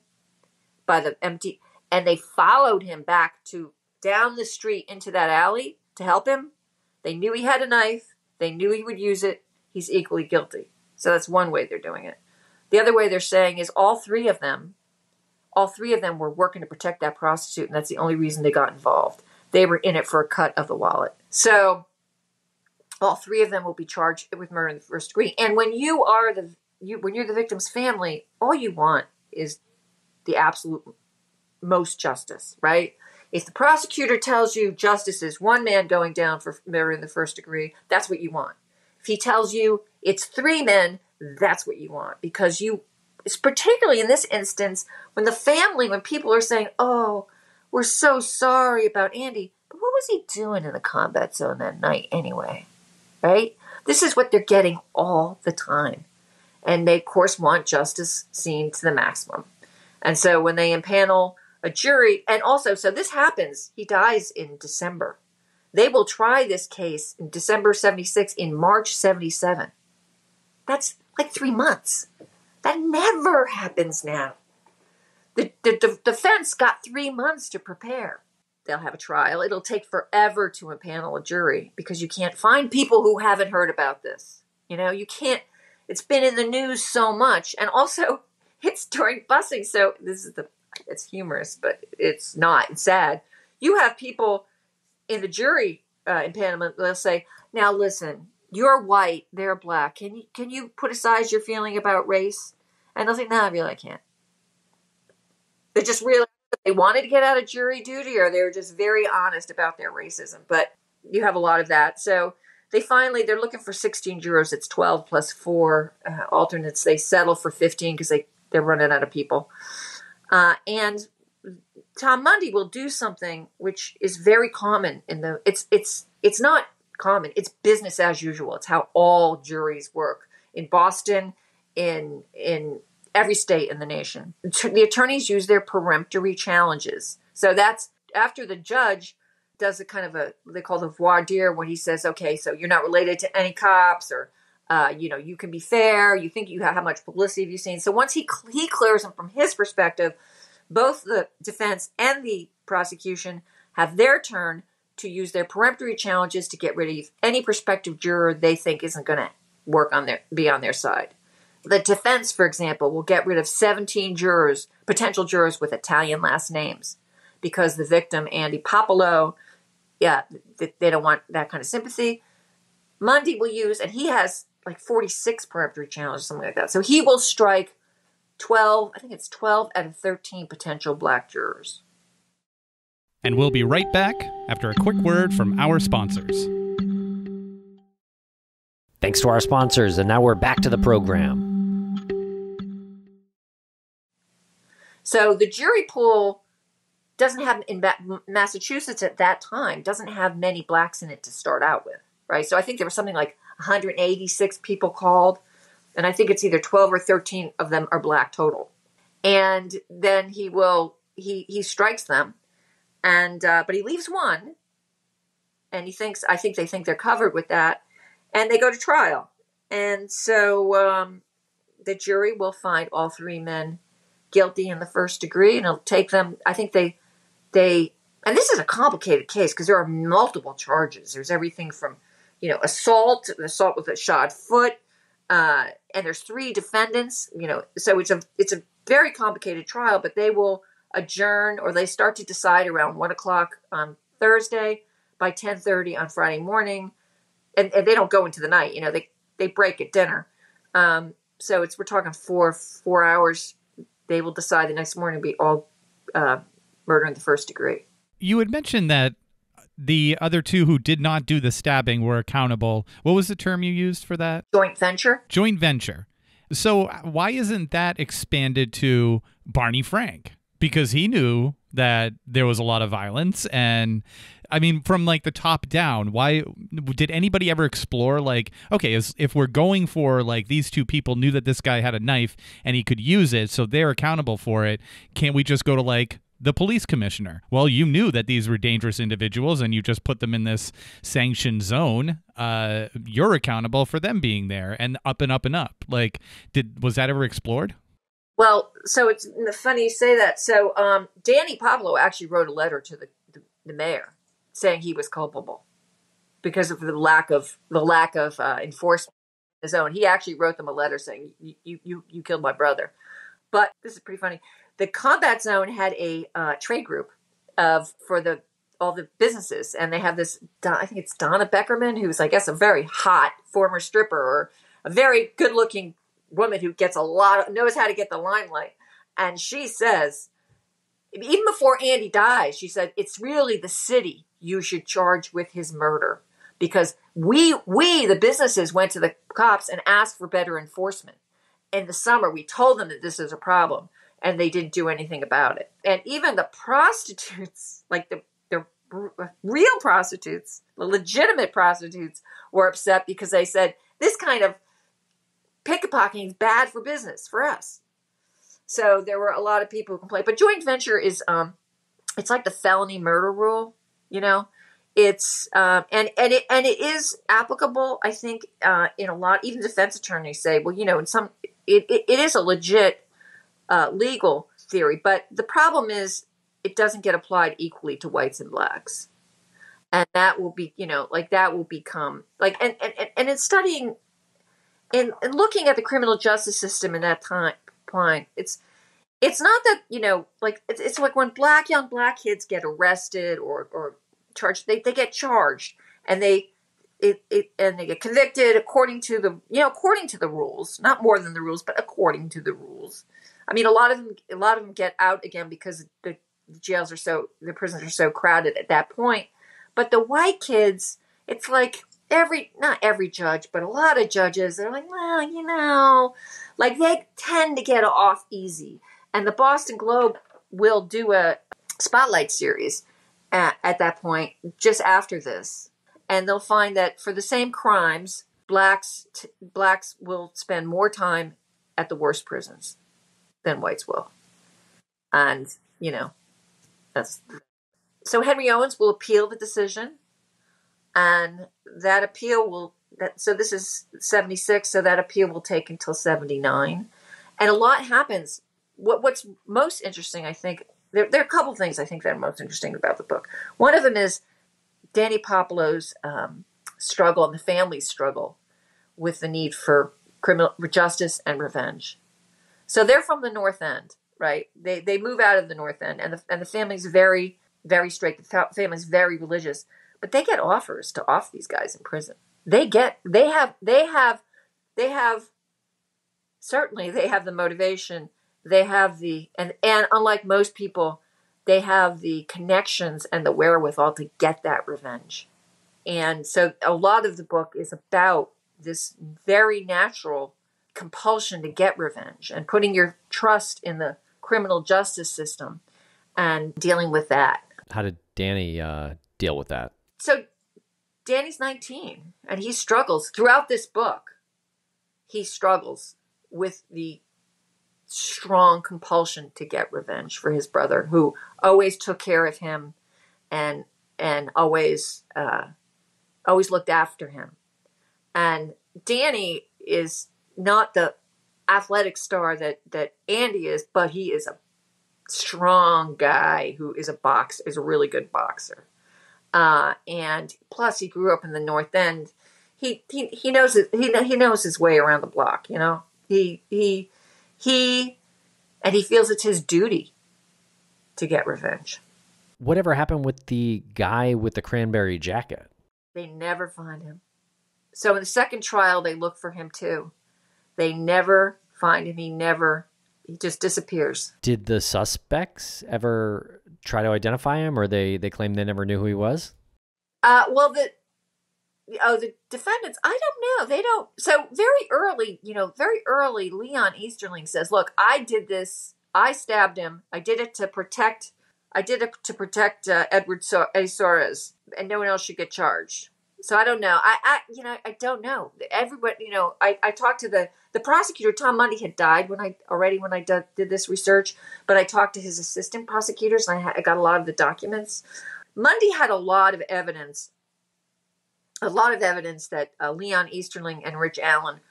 by the empty, and they followed him back to down the street into that alley to help him. They knew he had a knife. They knew he would use it. He's equally guilty. So that's one way they're doing it. The other way they're saying is all three of them were working to protect that prostitute, and that's the only reason they got involved. They were in it for a cut of the wallet. So all 3 of them will be charged with murder in the first degree. And when you're the victim's family, all you want is the absolute most justice, right? If the prosecutor tells you justice is 1 man going down for murder in the first degree, that's what you want. If he tells you it's 3 men, that's what you want, because it's particularly in this instance when people are saying, oh, we're so sorry about Andy, but what was he doing in the combat zone that night anyway, right? This is what they're getting all the time. And they, of course, want justice seen to the maximum. And so when they impanel a jury, and also, so this happens, he dies in December. They will try this case in December 76, in March 77. That's like 3 months. That never happens now. The defense got 3 months to prepare. they'll have a trial. It'll take forever to impanel a jury because you can't find people who haven't heard about this. You can't, it's been in the news so much. And also it's during busing. So it's humorous, but it's not. It's sad. You have people in the jury impanelment. They'll say, now listen, you're white, they're black. Can you put aside your feeling about race? And they'll say, no, really, I can't. They just realized that they wanted to get out of jury duty, or they were just very honest about their racism. But you have a lot of that. So they're looking for 16 jurors. It's 12 plus 4 alternates. They settle for 15 because they're running out of people. And Tom Mundy will do something which is very common it's not common. It's business as usual. It's how all juries work in Boston, in every state in the nation. The attorneys use their peremptory challenges. So that's after the judge does a kind of they call the voir dire, when he says, okay, so you're not related to any cops, or, you can be fair. You think how much publicity have you seen? So once he clears them from his perspective, both the defense and the prosecution have their turn to use their peremptory challenges to get rid of any prospective juror they think isn't going to be on their side. The defense, for example, will get rid of 17 potential jurors with Italian last names, because the victim, Andy Puopolo, they don't want that kind of sympathy. Mundy will use, and he has like 46 peremptory challenges, something like that. So he will strike 12 out of 13 potential black jurors. And we'll be right back after a quick word from our sponsors. Thanks to our sponsors, and now we're back to the program. So the jury pool doesn't have, in Massachusetts at that time, doesn't have many blacks in it to start out with, right? So I think there was something like 186 people called, and I think it's either 12 or 13 of them are black total. And then he strikes them, and but he leaves one, and I think they think they're covered with that, and they go to trial. And so the jury will find all 3 men guilty in the first degree, and it'll take them, I think they, and this is a complicated case because there are multiple charges. There's everything from, assault with a shod foot, and there's 3 defendants, so it's a very complicated trial, but they will adjourn, or they start to decide around 1:00 on Thursday, by 10:30 on Friday morning, and they don't go into the night, they break at dinner. So we're talking 4 hours. They will decide the next morning to be all murder in the first degree. You had mentioned that the other 2 who did not do the stabbing were accountable. What was the term you used for that? Joint venture. Joint venture. So why isn't that expanded to Barney Frank? Because he knew that there was a lot of violence, and I mean, from like the top down, why did anybody ever explore, like, okay, if we're going for like these 2 people knew that this guy had a knife and he could use it, so they're accountable for it, can't we just go to like the police commissioner? Well, you knew that these were dangerous individuals and you just put them in this sanctioned zone. You're accountable for them being there, and up and up and up. Like, was that ever explored? Well, so it's funny you say that. So Danny Puopolo actually wrote a letter to the mayor saying he was culpable because of the lack of enforcement in his own. He actually wrote them a letter saying, you killed my brother. But this is pretty funny. The combat zone had a trade group for all the businesses, and they have this, I think it's Donna Beckerman, who's, I guess, a very hot former stripper, or a very good-looking woman who knows how to get the limelight. And she says, even before Andy dies, she said, it's really the city you should charge with his murder, because we the businesses went to the cops and asked for better enforcement. In the summer, we told them that this is a problem, and they didn't do anything about it. And even the prostitutes, like the real prostitutes, the legitimate prostitutes, were upset because they said, this kind of pickpocketing is bad for business for us. So there were a lot of people who complained. But joint venture is, it's like the felony murder rule, It's and it is applicable, I think, in a lot. Even defense attorneys say, well, in some it is a legit legal theory. But the problem is, it doesn't get applied equally to whites and blacks. And that will be, that will become and in studying and looking at the criminal justice system in that time point, it's not that, it's like when young black kids get arrested or charged, they get charged and they get convicted according to the rules, not more than the rules, but according to the rules. I mean, a lot of them get out again because the prisons are so crowded at that point. But the white kids, it's like not every judge, but a lot of judges, they're like, well, they tend to get off easy. And the Boston Globe will do a spotlight series at that point, just after this. And they'll find that for the same crimes, blacks will spend more time at the worst prisons than whites will. And, so Henry Owens will appeal the decision, and that appeal so this is 76, so that appeal will take until 79. And a lot happens. What's most interesting, I think, there are a couple things I think that are most interesting about the book. One of them is Danny Puopolo's struggle and the family's struggle with the need for criminal justice and revenge. So they're from the North End, right? They move out of the North End, and the family's very, very straight. The family's very religious, but they get offers to off these guys in prison. They have certainly they have the motivation. They have and unlike most people, they have the connections and the wherewithal to get that revenge. And so a lot of the book is about this very natural compulsion to get revenge and putting your trust in the criminal justice system and dealing with that. How did Danny deal with that? So Danny's 19 and he struggles throughout this book. He struggles with the strong compulsion to get revenge for his brother, who always took care of him and always looked after him. And Danny is not the athletic star that Andy is, but he is a strong guy who is a really good boxer. And plus he grew up in the North End. He knows it. He knows his way around the block. He feels it's his duty to get revenge. Whatever happened with the guy with the cranberry jacket? They never find him. So in the second trial, they look for him too. They never find him. He just disappears. Did the suspects ever try to identify him, or they claim they never knew who he was? Well, the defendants, I don't know. They don't. So very early, Leon Easterling says, look, I did this. I stabbed him. I did it to protect Edward A. Soares, and no one else should get charged. So I don't know. I don't know. Everybody, I talked to the prosecutor. Tom Mundy had died when I did this research, but I talked to his assistant prosecutors, and I got a lot of the documents. Mundy had a lot of evidence that Leon Easterling and Rich Allen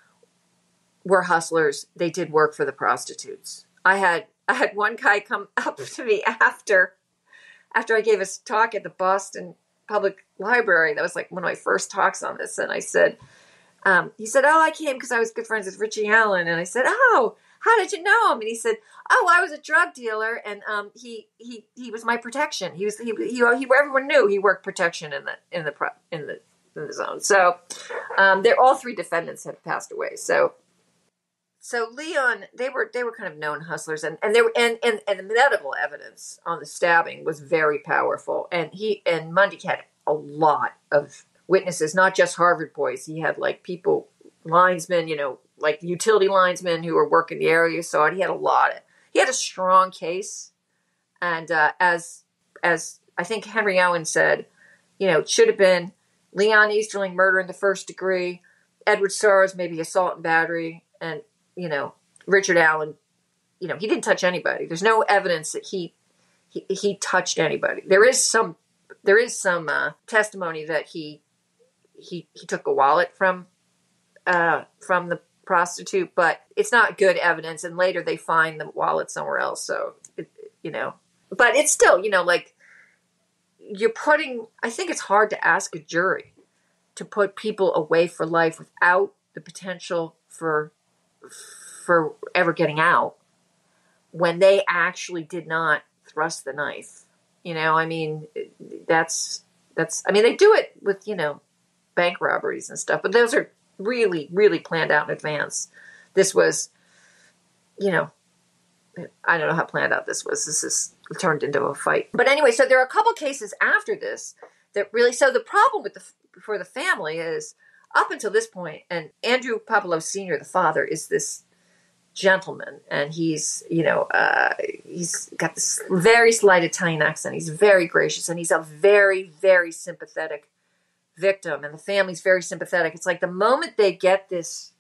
were hustlers. They did work for the prostitutes. I had one guy come up to me after I gave a talk at the Boston Public Library. That was like one of my first talks on this. And I said, he said, oh, I came because I was good friends with Richie Allen. And I said, oh, how did you know him? And he said, oh, I was a drug dealer, and he was my protection. He everyone knew he worked protection in the zone. So they're all three defendants have passed away. So Leon, they were kind of known hustlers, and the medical evidence on the stabbing was very powerful. And Mundy had a lot of witnesses, not just Harvard boys. He had like linesmen, like utility linesmen who were working the area. So he had a strong case. And as I think Henry Owen said, it should have been Leon Easterling murder in the first degree, Edward Soares maybe assault and battery, and Richard Allen, he didn't touch anybody. There's no evidence that he touched anybody. There is some testimony that he took a wallet from the prostitute, but it's not good evidence. And later they find the wallet somewhere else. So but it's still, like you're putting, I think it's hard to ask a jury to put people away for life without the potential for ever getting out when they actually did not thrust the knife. I mean, that's, I mean, they do it with, bank robberies and stuff, but those are really, really planned out in advance. This was, I don't know how planned out this was. This is turned into a fight. But anyway, so there are a couple cases after this that really, so the problem for the family is up until this point, and Andrew Puopolo Sr., the father, is this gentleman, and he's got this very slight Italian accent. He's very gracious, and he's a very, very sympathetic victim, and the family's very sympathetic. It's like the moment they get this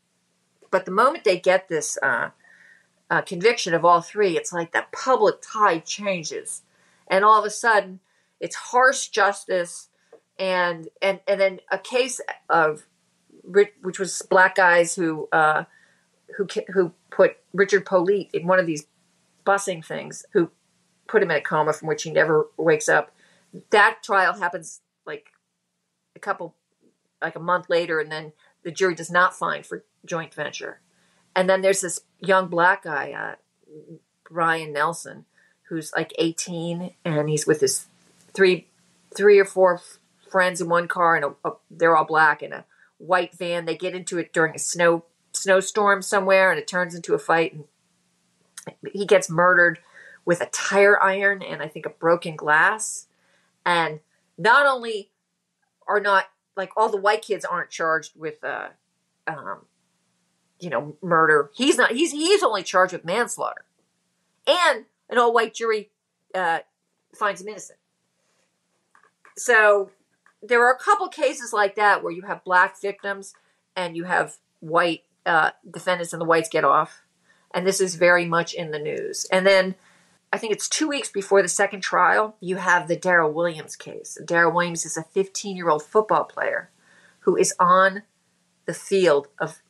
conviction of all three, it's like the public tide changes, and all of a sudden it's harsh justice, and then a case of which was black guys who put Richard Polite in one of these busing things, who put him in a coma from which he never wakes up. That trial happens like a month later, and then the jury does not find for joint venture. And then there's this young black guy, Brian Nelson, who's like 18, and he's with his three or four friends in one car, and they're all black, in a white van. They get into it during a snowstorm somewhere, and it turns into a fight, and he gets murdered with a tire iron and I think a broken glass. And not only are not, like, all the white kids aren't charged with murder. He's not. He's only charged with manslaughter, and an all-white jury finds him innocent. So there are a couple cases like that where you have black victims and you have white defendants, and the whites get off. And this is very much in the news. And then I think it's 2 weeks before the second trial, you have the Darrell Williams case. Darrell Williams is a 15-year-old football player who is on the field of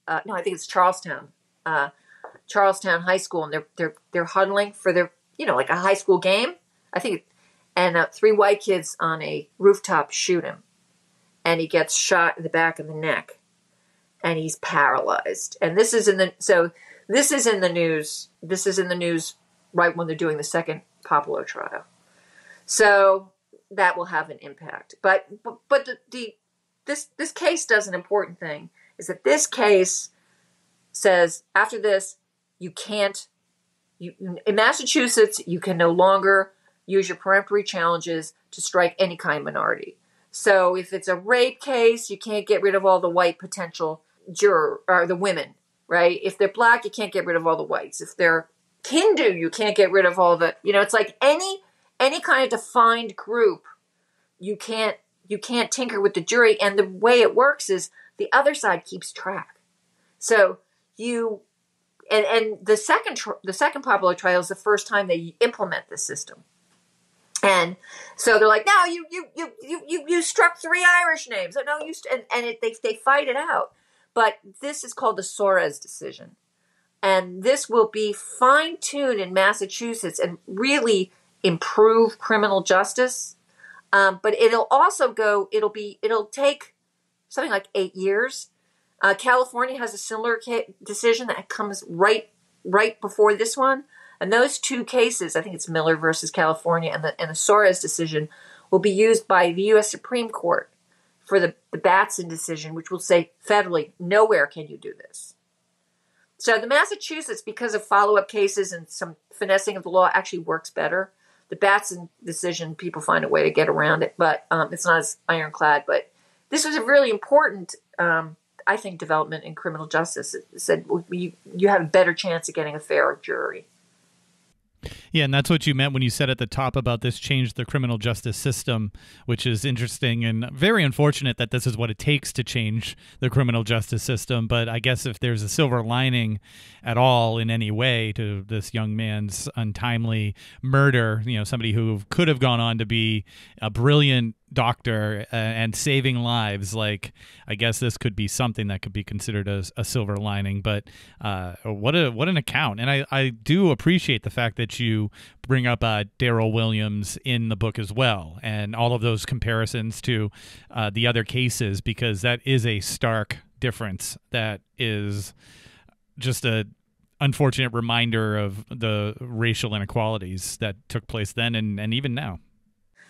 I think it's Charlestown High School, and they're huddling for their, like a high school game, I think. And three white kids on a rooftop shoot him, and he gets shot in the back of the neck, and he's paralyzed. And this is in the news. This is in the news right when they're doing the second Puopolo trial. So that will have an impact. But this case does an important thing, is that this case says after this, in Massachusetts, you can no longer use your peremptory challenges to strike any kind of minority. So if it's a rape case, you can't get rid of all the white potential juror, or the women, right? If they're black, you can't get rid of all the whites. If they're Hindu, you can't get rid of all the, it's like any kind of defined group, you can't tinker with the jury. And the way it works is the other side keeps track. So and the second Puopolo trial is the first time they implement this system. And so they're like, no, you struck three Irish names. No, they fight it out. But this is called the Soares decision. And this will be fine-tuned in Massachusetts and really improve criminal justice. But it'll take something like 8 years. California has a similar decision that comes right before this one. And those two cases, I think it's Miller versus California and the Soares decision, will be used by the U.S. Supreme Court for the Batson decision, which will say federally, nowhere can you do this. So the Massachusetts, because of follow-up cases and some finessing of the law, actually works better. The Batson decision, people find a way to get around it, but it's not as ironclad. But this was a really important, I think, development in criminal justice. It said you have a better chance of getting a fair jury. Yeah, and that's what you meant when you said at the top about this changed the criminal justice system, which is interesting and very unfortunate that this is what it takes to change the criminal justice system. But I guess if there's a silver lining at all in any way to this young man's untimely murder, somebody who could have gone on to be a brilliant doctor and saving lives. Like, I guess this could be something that could be considered a silver lining, but what an account. And I do appreciate the fact that you bring up Daryl Williams in the book as well, and all of those comparisons to the other cases, because that is a stark difference. That is just a unfortunate reminder of the racial inequalities that took place then and even now.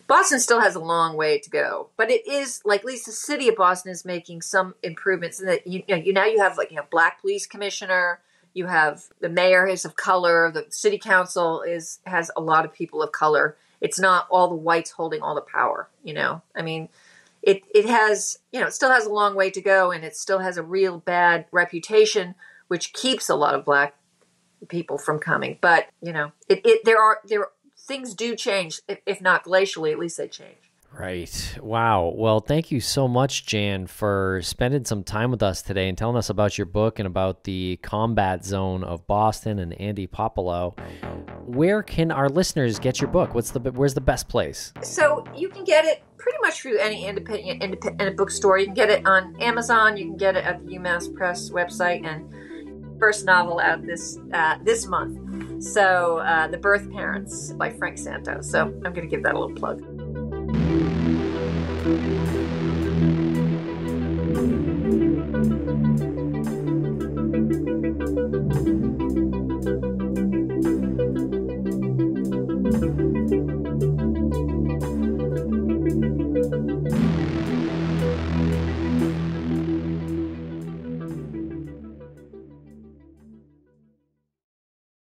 Boston still has a long way to go, but it is like, at least the city of Boston is making some improvements in that now you have black police commissioner, you have the mayor is of color, the city council has a lot of people of color. It's not all the whites holding all the power, I mean, it has, it still has a long way to go, and it still has a real bad reputation, which keeps a lot of black people from coming. But, things do change, if not glacially, at least they change. Right. Wow. Well, thank you so much, Jan, for spending some time with us today and telling us about your book and about the combat zone of Boston and Andy Puopolo. Where can our listeners get your book? Where's the best place? So you can get it pretty much through any independent bookstore. You can get it on Amazon. You can get it at the UMass Press website, and first novel out this month. So The Birth Parents by Frank Santos. So I'm going to give that a little plug.